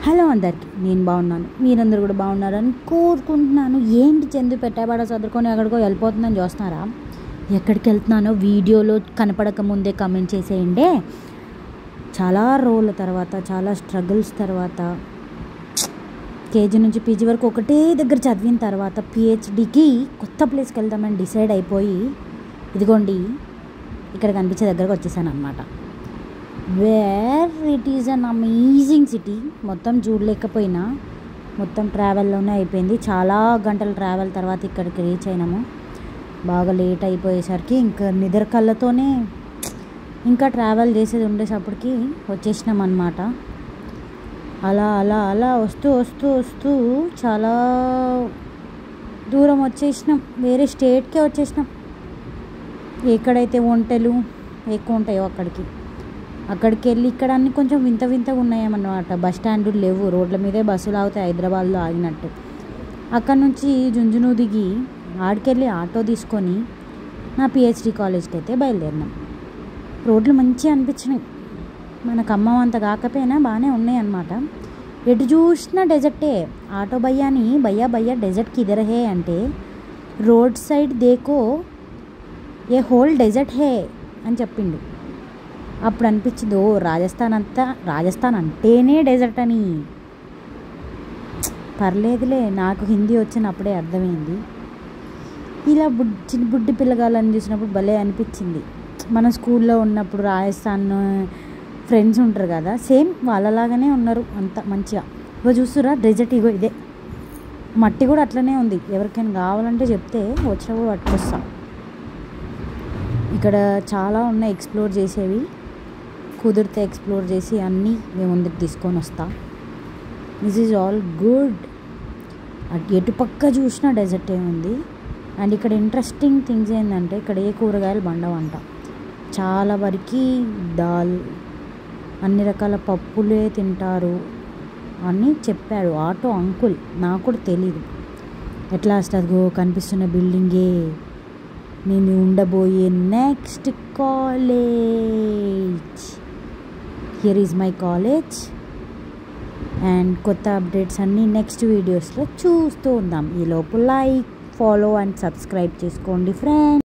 Hello అందరికీ, నేను బాగున్నాను. మీరందరూ కూడా బాగున్నారని కోరుకుంటున్నాను. ఏంటి చందు పెట్టబడ చదువుకొని ఎక్కడికో వెళ్ళిపోతుందని చూస్తున్నారా? ఎక్కడికి వెళ్తున్నానో వీడియోలో కనపడక ముందే కమెంట్ చేసేయండి. చాలా రోజుల తర్వాత, చాలా స్ట్రగుల్స్ తర్వాత, కేజీ నుంచి పీజీ వరకు ఒకటే దగ్గర చదివిన తర్వాత పిహెచ్డికి కొత్త ప్లేస్కి వెళ్దామని డిసైడ్ అయిపోయి ఇదిగోండి ఇక్కడ కనిపించే దగ్గరకు వచ్చేసాను అనమాట. Where it is an amazing city. మొత్తం చూడలేకపోయినా మొత్తం ట్రావెల్లోనే అయిపోయింది. చాలా గంటల ట్రావెల్ తర్వాత ఇక్కడికి రీచ్ అయినాము. బాగా లేట్ అయిపోయేసరికి ఇంకా నిద్ర కళ్ళతోనే ఇంకా ట్రావెల్ చేసేది ఉండేసప్పటికి వచ్చేసినాం అన్నమాట. అలా అలా అలా వస్తూ వస్తూ వస్తూ చాలా దూరం వచ్చేసినాం. వేరే స్టేట్కే వచ్చేసినాం. ఎక్కడైతే వంటలు ఎక్కువ ఉంటాయో అక్కడికి వెళ్ళి ఇక్కడ అన్నీ కొంచెం వింత వింతగా ఉన్నాయన్నమాట. బస్ స్టాండ్లు లేవు, రోడ్ల మీదే బస్సులు ఆగుతాయి హైదరాబాద్లో ఆగినట్టు. అక్కడ నుంచి జుంజును దిగి ఆడికెళ్ళి ఆటో తీసుకొని నా పిహెచ్డి కాలేజ్కి అయితే బయలుదేరినాం. రోడ్లు మంచిగా అనిపించినాయి. మనకు అమ్మం అంత కాకపోయినా బాగానే ఉన్నాయి అన్నమాట. ఎటు చూసినా డెజర్టే. ఆటో భయ్యాని భయ్యా భయ్యా డెజర్ట్ కిధర్ హే అంటే రోడ్ సైడ్ దేకో ఏ హోల్ డెజర్ట్ హే అని చెప్పిండు. అప్పుడు అనిపించింది, ఓ రాజస్థాన్ అంటేనే డెజర్ట్ అని. పర్లేదులే, నాకు హిందీ వచ్చినప్పుడే అర్థమైంది. ఇలా బుడ్డి పిల్లగాళ్ళని చూసినప్పుడు భలే అనిపించింది. మన స్కూల్లో ఉన్నప్పుడు రాజస్థాన్ ఫ్రెండ్స్ ఉంటారు కదా, సేమ్ వాళ్ళలాగానే ఉన్నారు అంత మంచిగా. ఇగో చూస్తురా డెజర్ట్, ఇగో ఇదే. మట్టి కూడా అట్లనే ఉంది. ఎవరికైనా కావాలంటే చెప్తే వచ్చినప్పుడు పట్టుకొస్తాం. ఇక్కడ చాలా ఉన్నాయి ఎక్స్ప్లోర్ చేసేవి. కుదిరితే ఎక్స్ప్లోర్ చేసి అన్నీ మేము ముందుకు తీసుకొని వస్తాం. This is all good. ఎటు పక్క చూసినా డెజర్టే ఉంది. అండ్ ఇక్కడ ఇంట్రెస్టింగ్ థింగ్స్ ఏంటంటే ఇక్కడ ఏ కూరగాయలు బండవంట. చాలా వరకు దాల్, అన్ని రకాల పప్పులే తింటారు అని చెప్పాడు ఆటో అంకుల్. నాకు కూడా తెలీదు. ఎట్లా వస్తుందో కనిపిస్తున్న బిల్డింగే నేను ఉండబోయే next college. Here is my college. And కొత్త అప్డేట్స్ అన్నీ నెక్స్ట్ వీడియోస్లో చూస్తూ ఉందాం. ఈలోపు లైక్, ఫాలో అండ్ సబ్స్క్రైబ్ చేసుకోండి ఫ్రెండ్స్.